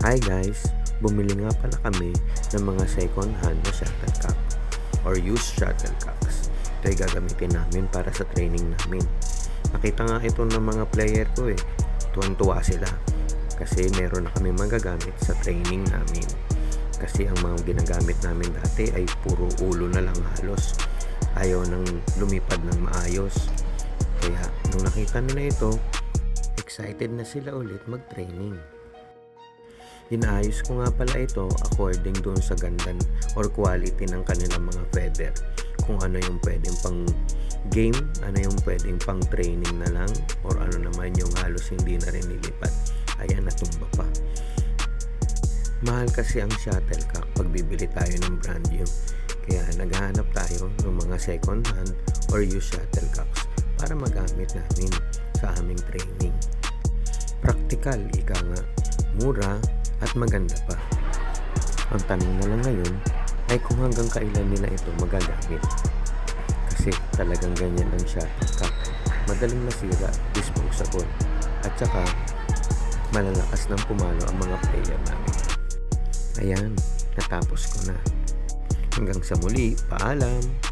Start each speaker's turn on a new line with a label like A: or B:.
A: Hi guys! Bumili nga pala kami ng mga second hand na shuttlecock or used shuttlecocks. Ito ay gagamitin namin para sa training namin. Nakita nga ito ng mga player ko Tuwan-tuwa sila kasi meron na kami magagamit sa training namin. Kasi ang mga ginagamit namin dati ay puro ulo na lang halos. Ayaw nang lumipad ng maayos. Kaya nung nakita nila ito, excited na sila ulit mag-training. Inaayos ko nga pala ito according doon sa ganda or quality ng kanilang mga feather. Kung ano yung pwedeng pang game, ano yung pwedeng pang training na lang, or ano naman yung halos hindi na rin nilipat. Ayan, natumba pa. Mahal kasi ang shuttlecock pag bibili tayo ng brand new. Kaya naghahanap tayo ng mga second hand or used shuttlecocks para magamit namin sa aming training. Practical, ika nga, mura, at maganda pa. Ang tanong na lang ngayon ay kung hanggang kailan nila ito magagamit. Kasi talagang ganyan ang shuttlecock. Madaling masira, disposable. At saka, malalakas ng pumalo ang mga player namin. Ayan, natapos ko na. Hanggang sa muli, paalam!